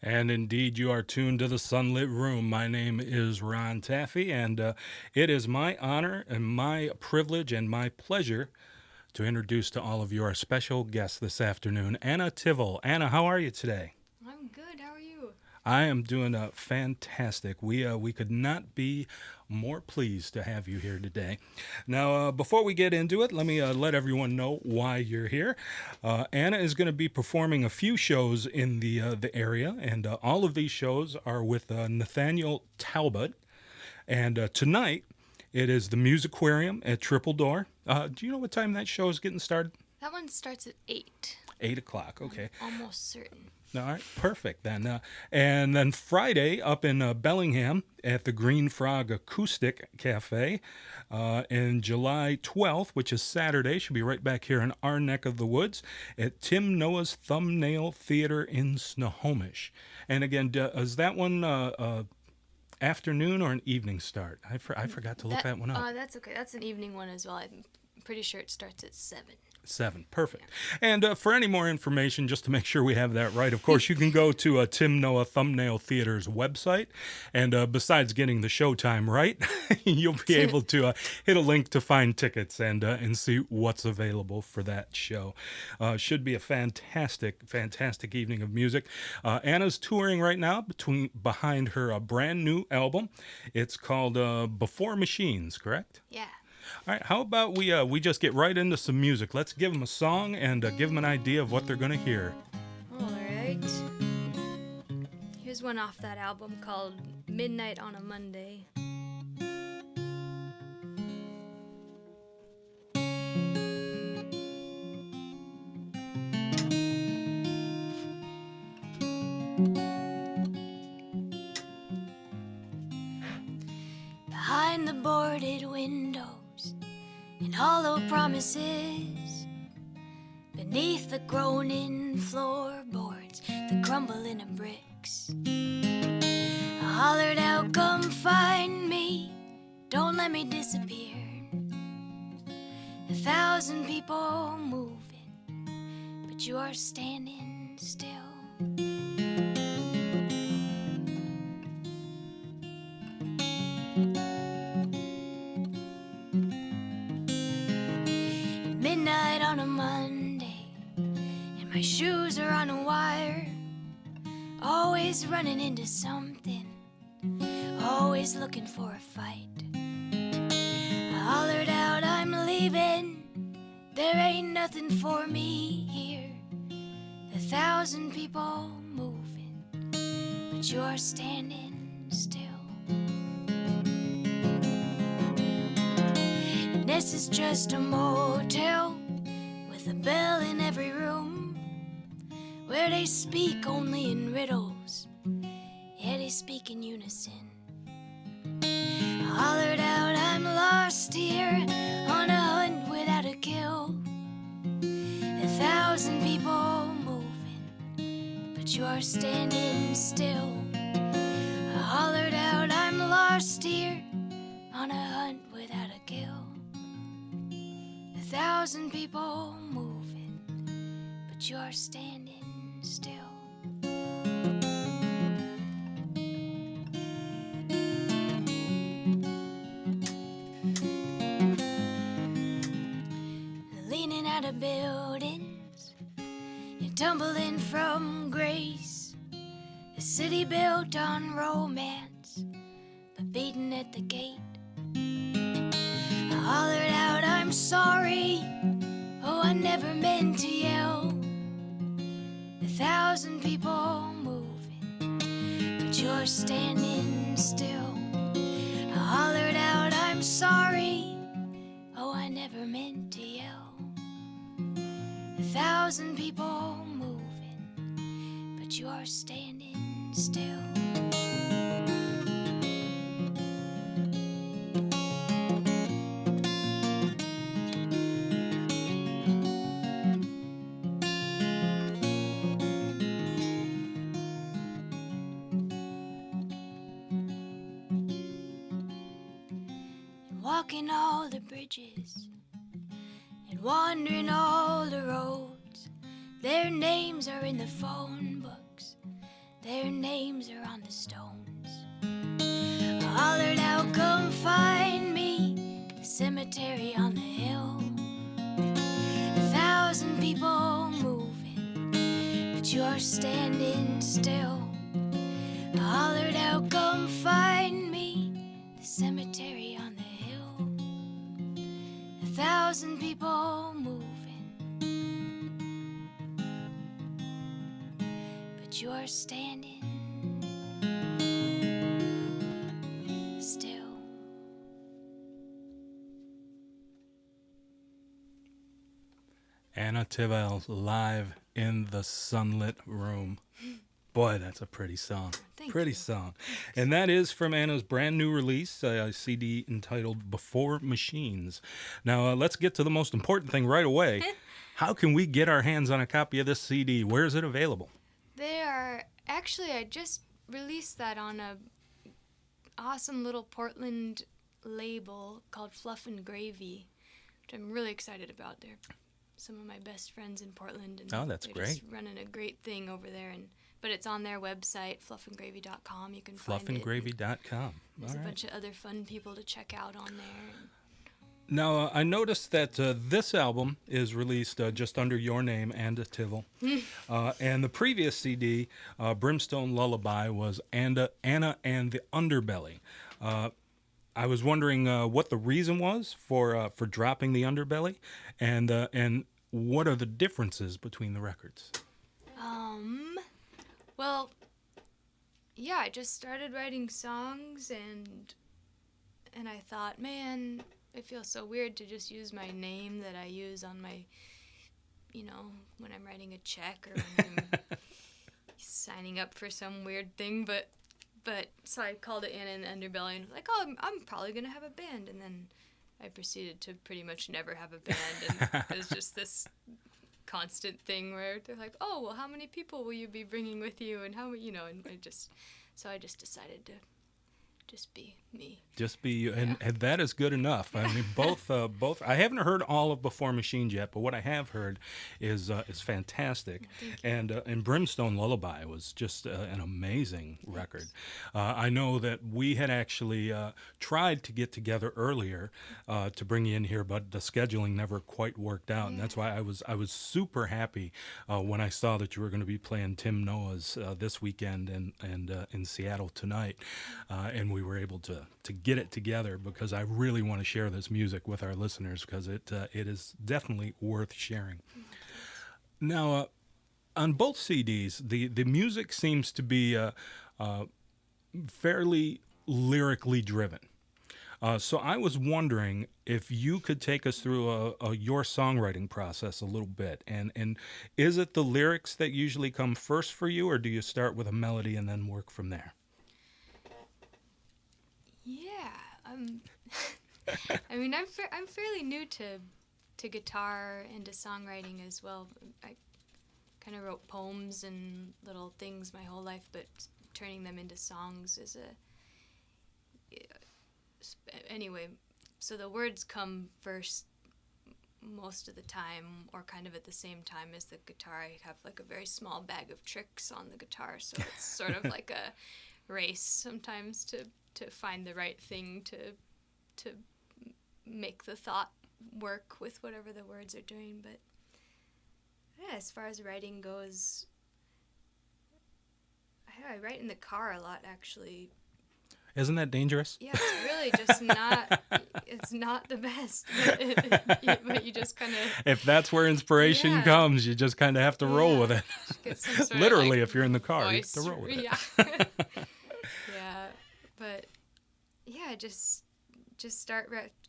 And indeed, you are tuned to the Sunlit Room. My name is Ron Taffy, and it is my honor and my privilege and my pleasure to introduce to all of you our special guest this afternoon, Anna Tivel. Anna, how are you today? I'm good. How are you? I am doing fantastic. We could not be more pleased to have you here today. Now, before we get into it, let me let everyone know why you're here. Anna is going to be performing a few shows in the area, and all of these shows are with Nathaniel Talbot. And tonight, it is the Musiquarium at Triple Door. Do you know what time that show is getting started? That one starts at 8. 8 o'clock. Okay. I'm almost certain. All right, perfect then. And then Friday up in Bellingham at the Green Frog Acoustic Cafe, and July 12th, which is Saturday, should be right back here in our neck of the woods at Tim Noah's Thumbnail Theater in Snohomish. And again, is that one afternoon or an evening start? I forgot to look that one up. That's okay. That's an evening one as well. I'm pretty sure it starts at 7. 7. Perfect. And for any more information, just to make sure we have that right, of course, you can go to Tim Noah Thumbnail Theater's website. And besides getting the showtime right, you'll be able to hit a link to find tickets and see what's available for that show. Should be a fantastic evening of music. Anna's touring right now behind her brand new album. It's called Before Machines, correct? Yeah. All right, how about we just get right into some music? Let's give them a song and give them an idea of what they're going to hear. All right. Here's one off that album called Midnight on a Monday. Behind the boarded windows and hollow promises, beneath the groaning floorboards, the crumbling of bricks, I hollered out, come find me, don't let me disappear. 1,000 people moving, but you are standing still. Midnight on a Monday, and my shoes are on a wire, always running into something, always looking for a fight. I hollered out, I'm leaving, there ain't nothing for me here. 1,000 people moving, but you are standing still. And this is just a motel with a bell in every room, where they speak only in riddles, yeah, they speak in unison. I hollered out, I'm lost here on a hunt without a kill. 1,000 people moving, but you are standing still. I hollered out, I'm lost here on a hunt without a kill. 1,000 people moving, but you are standing still. Leaning out of buildings, you're tumbling from grace. A city built on romance, but beaten at the gate. I hollered out, I'm sorry, oh, I never meant to yell. 1,000 people moving, but you're standing still. I hollered out, I'm sorry, oh, I never meant to yell. 1,000 people moving, but you are standing still. Walking all the bridges and wandering all the roads, their names are in the phone books, their names are on the stones. Hollered out, come find me, the cemetery on the hill. 1,000 people moving, but you're standing still. Hollered out, come find me, the cemetery on the hill. 1,000 people moving, but you're standing still. Anna Tivel live in the sunlit room. Boy, that's a pretty song. Pretty song. And that is from Anna's brand new release, a CD entitled Before Machines. Now, let's get to the most important thing right away. How can we get our hands on a copy of this CD? Where is it available? They are, actually, I just released that on a awesome little Portland label called Fluff and Gravy, which I'm really excited about. They're some of my best friends in Portland, and that's they're great. Just running a great thing over there. But it's on their website, fluffandgravy.com. You can find it. Fluffandgravy.com. There's a bunch of other fun people to check out on there. Now, I noticed that this album is released just under your name, Anna Tivel. And the previous CD, Brimstone Lullaby, was Anna and the Underbelly. I was wondering what the reason was for dropping the Underbelly, and what are the differences between the records? Well, yeah, I just started writing songs, and I thought, man, it feels so weird to just use my name that I use on my, when I'm writing a check or when I'm signing up for some weird thing, but so I called it Anna and the Underbelly, and like, oh, I'm probably going to have a band, and then I proceeded to pretty much never have a band, and it was just this constant thing where they're like, oh, well, how many people will you be bringing with you, and how, and I just decided to just be me. Just be you, and that is good enough. I mean, both. I haven't heard all of Before Machines yet, but what I have heard is fantastic. And Brimstone Lullaby was just an amazing record. I know that we had actually tried to get together earlier to bring you in here, but the scheduling never quite worked out, and that's why I was super happy when I saw that you were going to be playing Tim Noah's this weekend and in Seattle tonight, and we were able to get it together, because I really want to share this music with our listeners, because it is definitely worth sharing. Now, on both CDs, the music seems to be fairly lyrically driven. So I was wondering if you could take us through your songwriting process a little bit, and is it the lyrics that usually come first for you, or do you start with a melody and then work from there? I mean, I'm fairly new to guitar and to songwriting as well. I kind of wrote poems and little things my whole life, but turning them into songs is anyway. So the words come first most of the time, or kind of at the same time as the guitar. I have like a very small bag of tricks on the guitar, so it's sort of like a race sometimes to find the right thing to make the thought work with whatever the words are doing. But yeah, as far as writing goes, I write in the car a lot, actually. Isn't that dangerous? Yeah, it's really just not, it's not the best, but you just kind of... If that's where inspiration comes, you just kind of have to roll with it. Literally, if you're in the car, voice, you have to roll with it. Yeah, but yeah, just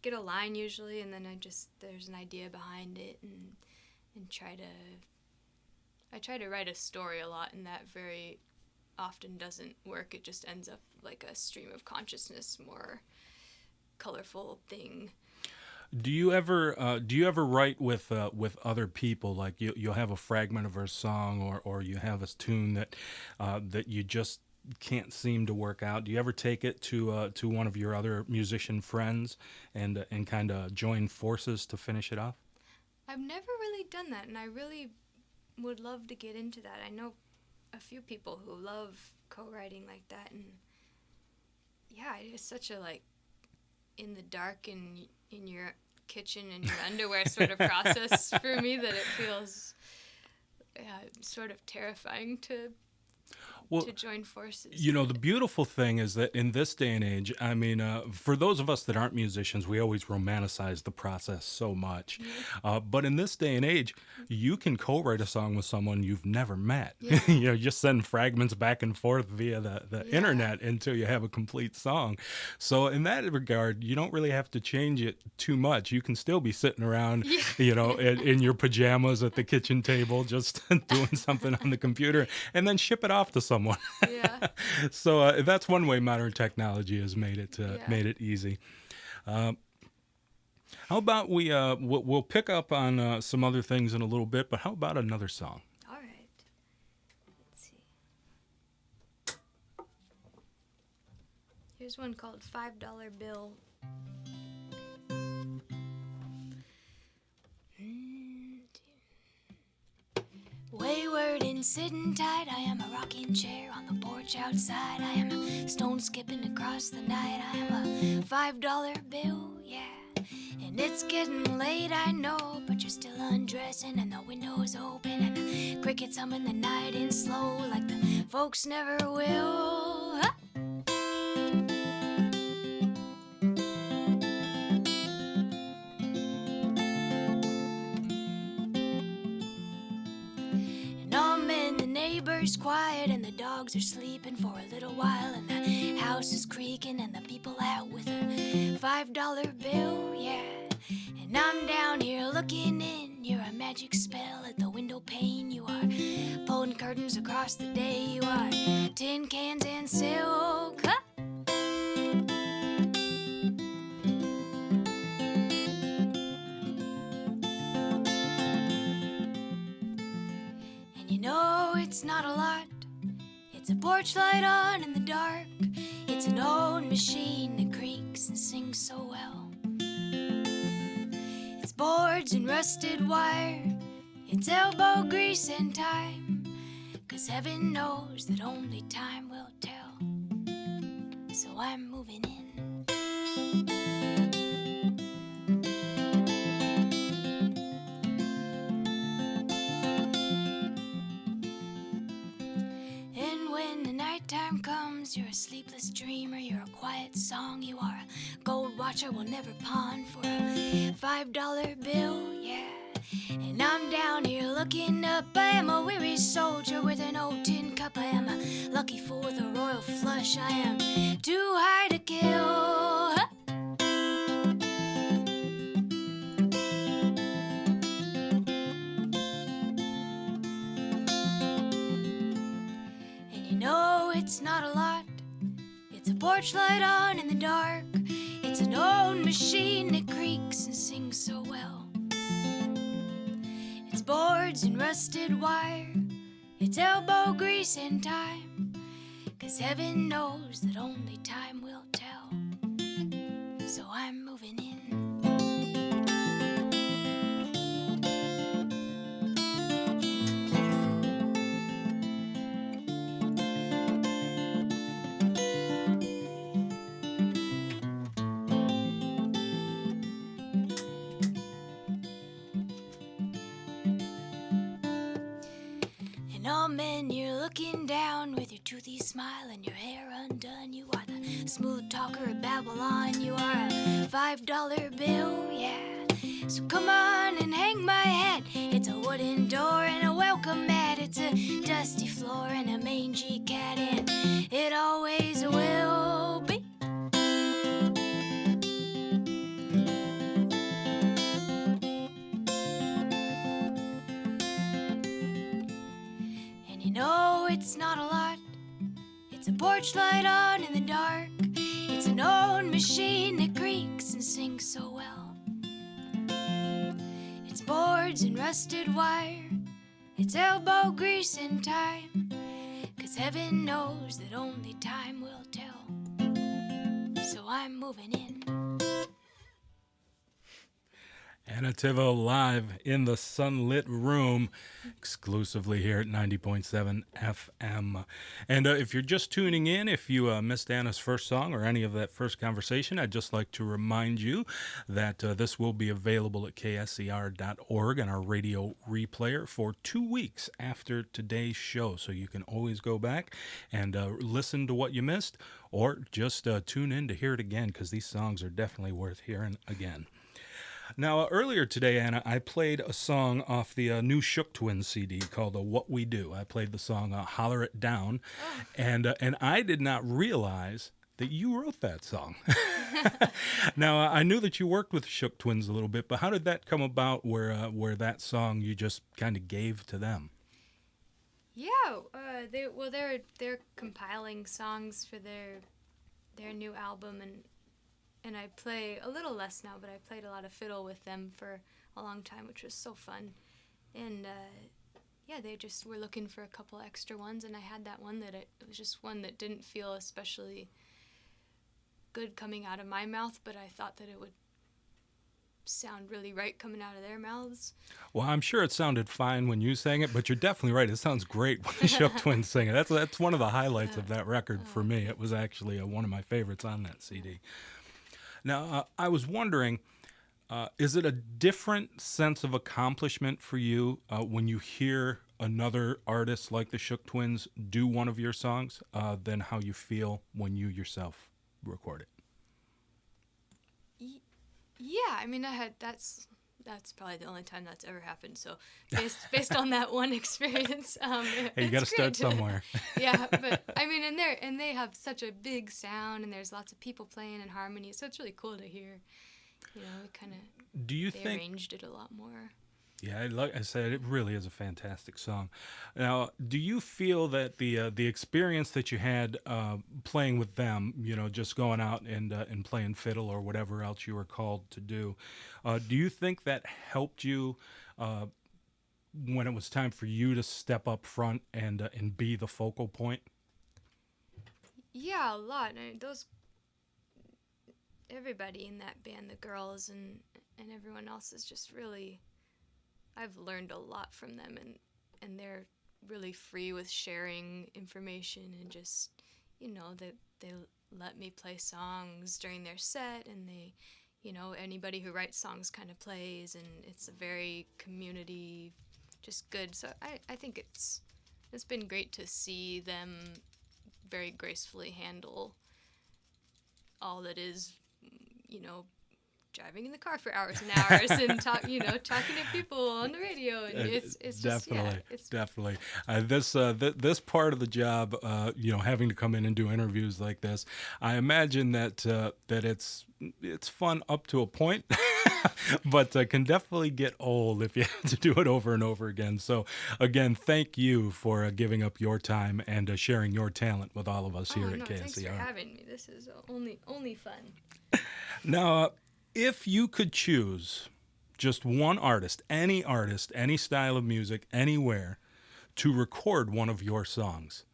get a line usually, and then there's an idea behind it, and I try to write a story a lot, and that very often doesn't work. It just ends up like a stream of consciousness, more colorful thing. Do you ever write with other people? Like you'll have a fragment of a song, or you have a tune that you just can't seem to work out. Do you ever take it to one of your other musician friends and kind of join forces to finish it off? I've never really done that, and I really would love to get into that. I know a few people who love co-writing like that, and yeah, it is such a like in the dark and in your kitchen in your underwear sort of process for me that it feels sort of terrifying to join forces. You know, the beautiful thing is that in this day and age, I mean, for those of us that aren't musicians, we always romanticize the process so much. But in this day and age, you can co-write a song with someone you've never met. Yeah. You know, just send fragments back and forth via the internet until you have a complete song. So in that regard, you don't really have to change it too much. You can still be sitting around, you know, in your pajamas at the kitchen table, just doing something on the computer, and then ship it off to someone. Yeah. So that's one way modern technology has made it easy. How about we'll pick up on some other things in a little bit, but how about another song? All right. Let's see. Here's one called $5 Bill. Wayward and sitting tight, I am a rocking chair on the porch outside. I am a stone skipping across the night. I am a $5 bill, yeah. And it's getting late, I know, but you're still undressing and the window's open and the crickets humming the night in slow like the folks never will. Ah! Neighbors quiet and the dogs are sleeping for a little while and the house is creaking and the people out with a $5 bill, yeah. And I'm down here looking in, you're a magic spell at the window pane. You are pulling curtains across the day, you are tin cans and silk. Huh? No, it's not a lot. It's a porch light on in the dark. It's an old machine that creaks and sings so well. It's boards and rusted wire. It's elbow grease and time. 'Cause heaven knows that only time will tell. So I'm moving in. Time comes, you're a sleepless dreamer, you're a quiet song, you are a gold watcher will never pawn for a $5 bill, yeah. And I'm down here looking up, I am a weary soldier with an old tin cup, I am a lucky fool with a royal flush, I am too high to kill. Huh? No, it's not a lot. It's a porch light on in the dark. It's an old machine that creaks and sings so well. It's boards and rusted wire. It's elbow grease and time. 'Cause heaven knows that only time will tell. So I'm moving in. Men, you're looking down with your toothy smile and your hair undone. You are the smooth talker of Babylon. You are a $5 bill, yeah. So come on and hang my hat. It's a wooden door and a welcome mat. It's a dusty floor and a mangy cat, and it always will be. No, it's not a lot. It's a porch light on in the dark. It's an old machine that creaks and sings so well. It's boards and rusted wire. It's elbow grease and time. 'Cause heaven knows that only time will tell. So I'm moving in. Anna Tivel live in the sunlit room, exclusively here at 90.7 FM. And if you're just tuning in, if you missed Anna's first song or any of that first conversation, I'd just like to remind you that this will be available at KSER.org on our radio replayer for 2 weeks after today's show. So you can always go back and listen to what you missed, or just tune in to hear it again, because these songs are definitely worth hearing again. Now, earlier today, Anna, I played a song off the new Shook Twins CD called What We Do. I played the song Holler It Down, and I did not realize that you wrote that song. Now, I knew that you worked with Shook Twins a little bit, but how did that come about where that song you just kind of gave to them? Yeah, they're compiling songs for their new album, and I play a little less now, but I played a lot of fiddle with them for a long time, which was so fun. And yeah, they just were looking for a couple extra ones, and I had that one it was just one that didn't feel especially good coming out of my mouth, but I thought that it would sound really right coming out of their mouths. Well, I'm sure it sounded fine when you sang it, but you're definitely right. It sounds great when the Shook Twins sing it. That's one of the highlights of that record for me. It was actually one of my favorites on that CD. Now, I was wondering, is it a different sense of accomplishment for you when you hear another artist like the Shook Twins do one of your songs than how you feel when you yourself record it? Yeah, I mean, that's probably the only time that's ever happened. So based on that one experience, hey, you got to start somewhere. Yeah, but I mean, and they have such a big sound, and there's lots of people playing in harmony, so it's really cool to hear. You know, it kind of they arranged it a lot more. Yeah, like I said, it really is a fantastic song. Now, do you feel that the experience that you had playing with them, you know, just going out and playing fiddle or whatever else you were called to do you think that helped you when it was time for you to step up front and be the focal point? Yeah, a lot. Everybody in that band, the girls and everyone else, is just really. I've learned a lot from them, and they're really free with sharing information, and just, you know, they let me play songs during their set, and they, you know, anybody who writes songs kind of plays, and it's a very community, just good. So I think it's been great to see them very gracefully handle all that is, you know, driving in the car for hours and hours and talking to people on the radio, and it's definitely, just, definitely. This part of the job, you know, having to come in and do interviews like this, I imagine that it's fun up to a point, but can definitely get old if you have to do it over and over again. So again, thank you for giving up your time and sharing your talent with all of us here at KSER. Thanks for having me. This is only fun. Now. If you could choose just one artist, any style of music, anywhere, to record one of your songs,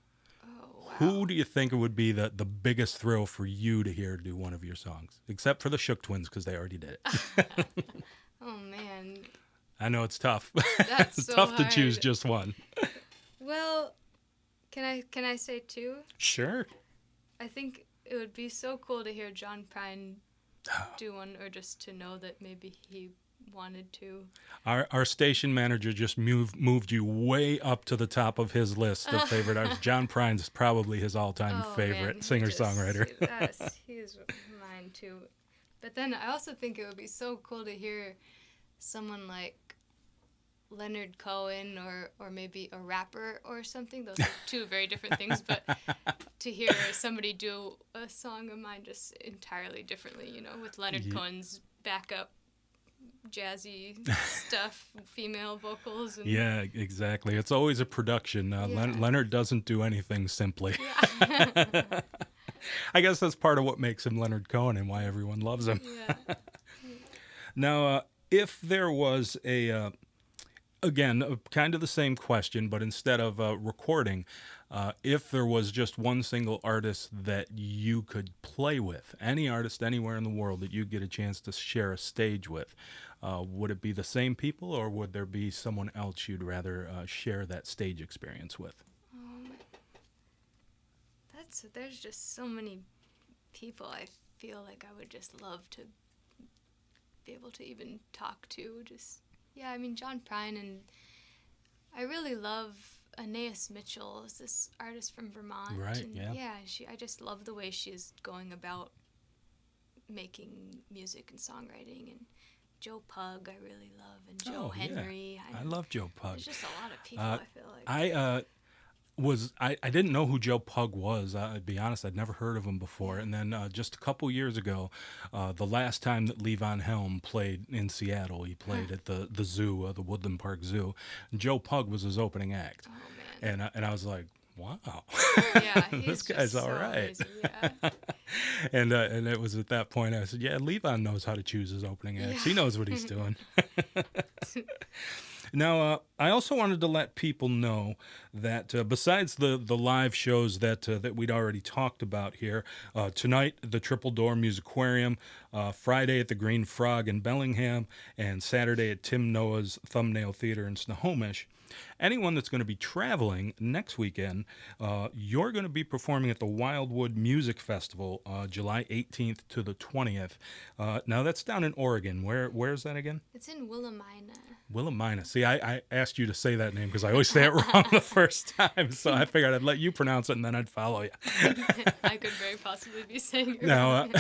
who do you think it would be the biggest thrill for you to hear do one of your songs? Except for the Shook Twins, because they already did it. Oh, man. I know it's tough. That's it's so tough hard. to choose just one. Well, can I say two? Sure. I think it would be so cool to hear John Prine do one, or just to know that maybe he wanted to. Our station manager just moved you way up to the top of his list of favorite artists. John Prine's probably his all-time favorite singer-songwriter. He's mine too. But then I also think it would be so cool to hear someone like Leonard Cohen or maybe a rapper or something. Those are two very different things, but to hear somebody do a song of mine just entirely differently, you know, with Leonard Cohen's backup jazzy stuff, female vocals. And yeah, exactly. It's always a production. Leonard doesn't do anything simply. Yeah. I guess that's part of what makes him Leonard Cohen and why everyone loves him. Yeah. Now, if there was again, kind of the same question, but instead of recording, if there was just one single artist that you could play with, any artist anywhere in the world that you get a chance to share a stage with, would it be the same people, or would there be someone else you'd rather share that stage experience with? Um, there's just so many people I feel like I would just love to be able to even talk to. Just, yeah, I mean, John Prine, and I really love Anais Mitchell, is this artist from Vermont. Right, and yeah. I just love the way she's going about making music and songwriting. And Joe Pug I really love, and Joe Henry. I love Joe Pug. There's just a lot of people, I feel like. I didn't know who Joe Pug was. I'd be honest, I'd never heard of him before. And then just a couple years ago, the last time that Levon Helm played in Seattle, he played at the zoo, the Woodland Park Zoo. And Joe Pug was his opening act. Oh, man. And I was like, wow, Yeah, this guy's all right. Amazing, yeah. And it was at that point I said, yeah, Levon knows how to choose his opening acts. He knows what he's doing. Now, I also wanted to let people know that besides the live shows that we'd already talked about here, tonight, the Triple Door Musicarium, Friday at the Green Frog in Bellingham, and Saturday at Tim Noah's Thumbnail Theater in Snohomish, anyone that's going to be traveling next weekend, you're going to be performing at the Wildwood Music Festival, July 18th to the 20th. Now, that's down in Oregon. Where's that again? It's in Willamina. Willamina. See, I asked you to say that name because I always say it wrong the first time, so I figured I'd let you pronounce it and then I'd follow you. I could very possibly be saying it No, wrong.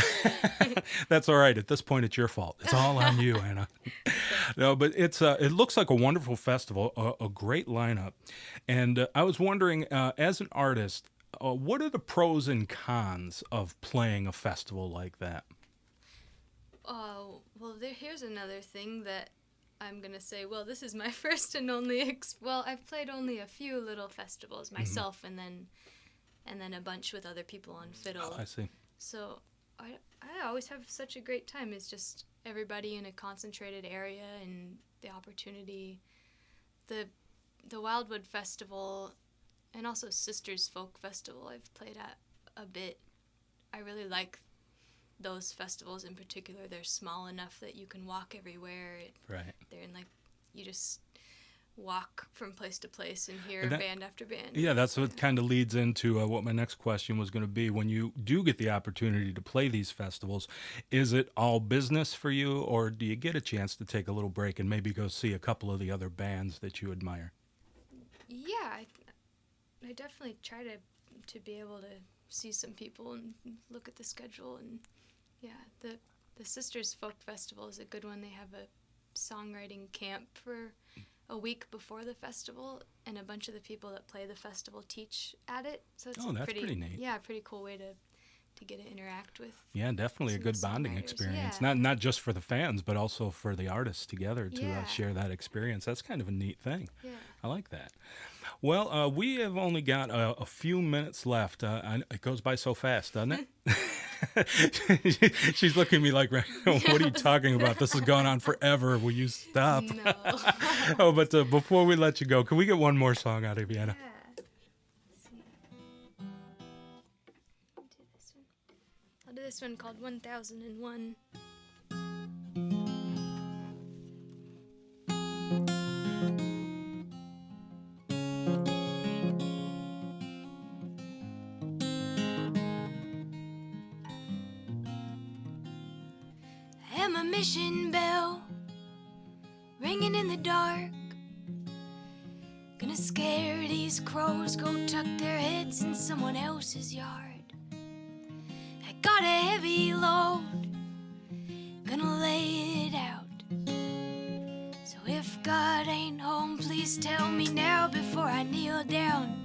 that's all right. At this point, it's your fault. It's all on you, Anna. No, but it looks like a wonderful festival, a great lineup. And I was wondering, as an artist, what are the pros and cons of playing a festival like that? Oh, well, here's another thing that I'm going to say. Well, this is my first and only, well, I've played only a few little festivals myself, and then a bunch with other people on fiddle. Oh, I see. So I always have such a great time. It's just everybody in a concentrated area and the opportunity. The Wildwood Festival and also Sisters Folk Festival I've played at a bit. I really like those festivals in particular. They're small enough that you can walk everywhere. Right. They're in, like, you just walk from place to place and hear band after band. Yeah, that's what kind of leads into what my next question was going to be. When you do get the opportunity to play these festivals, is it all business for you, or do you get a chance to take a little break and maybe go see a couple of the other bands that you admire? Yeah, I definitely try to be able to see some people and look at the schedule. And yeah, the Sisters Folk Festival is a good one. They have a songwriting camp for a week before the festival, and a bunch of the people that play the festival teach at it. So it's that's pretty neat. Yeah, a pretty cool way to get to interact with. Yeah, definitely a good bonding songwriters. experience. Yeah. Not just for the fans, but also for the artists together to Yeah. share that experience. That's kind of a neat thing. Yeah. I like that. Well, we have only got a few minutes left. It goes by so fast, doesn't it? She's looking at me like, what are you talking about? This has gone on forever. Will you stop? No. Oh, but before we let you go, can we get one more song out of you, Anna? Yeah. Let's see. I'll do this one called 1001. I am a mission bell ringing in the dark. Gonna scare these crows, go tuck their heads in someone else's yard. I got a heavy load, gonna lay it out. So if God ain't home, please tell me now before I kneel down.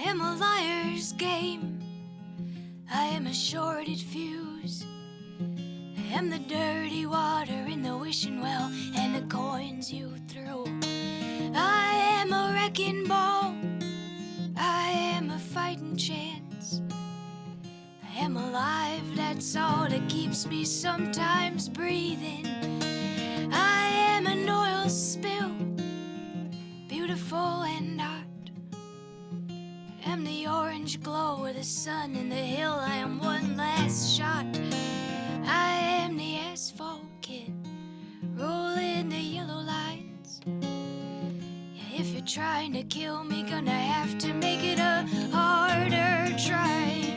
I am a liar's game, I am a shorted fuse. I am the dirty water in the wishing well and the coins you threw. I am a wrecking ball. I am a fighting chance. I am alive, that's all that keeps me sometimes breathing. I am an oil spill, beautiful and hot. I am the orange glow of the sun in the hill. I am one last shot. I am the asphalt kid, rolling the yellow lines. Yeah, if you're trying to kill me, gonna have to make it a harder try.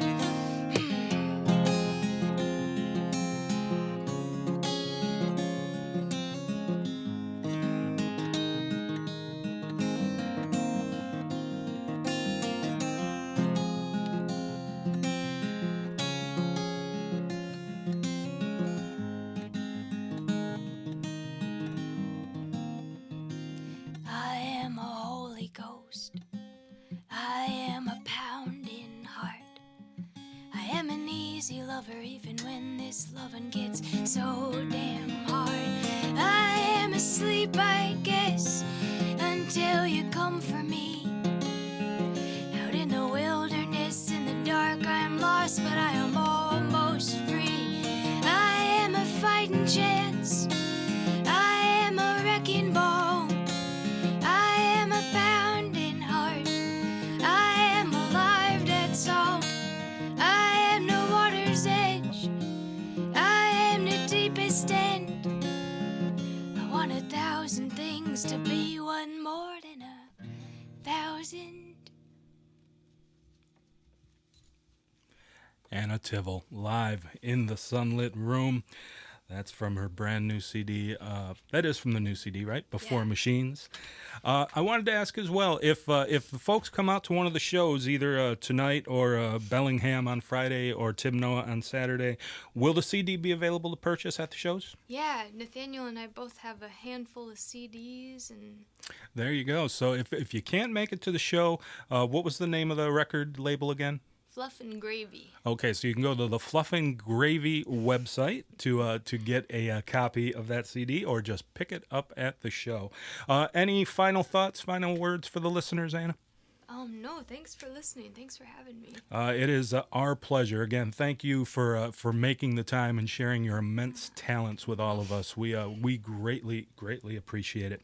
I am a Holy Ghost. I am a pounding heart. I am an easy lover even when this loving gets so damn hard. I am asleep, I guess, until you come for me. Out in the wilderness, in the dark, I am lost, but I am almost free. I am a fighting chance. I am a wrecking ball. I am a pounding heart. I am alive, that's all. I am the water's edge. I am the deepest end. I want 1,000 things to be one more than 1,000. Anna Tivel, live in the sunlit room. That's from her brand new CD. That is from the new CD, right? Before Yeah. Machines. I wanted to ask as well, if the folks come out to one of the shows, either tonight or Bellingham on Friday or Timnoa on Saturday, will the CD be available to purchase at the shows? Yeah, Nathaniel and I both have a handful of CDs, and There you go. So if you can't make it to the show, what was the name of the record label again? Fluff and Gravy. Okay, so you can go to the Fluff and Gravy website to get a copy of that CD, or just pick it up at the show. Any final thoughts, final words for the listeners, Anna? No, thanks for listening. Thanks for having me. It is our pleasure. Again, thank you for making the time and sharing your immense talents with all of us. We greatly appreciate it.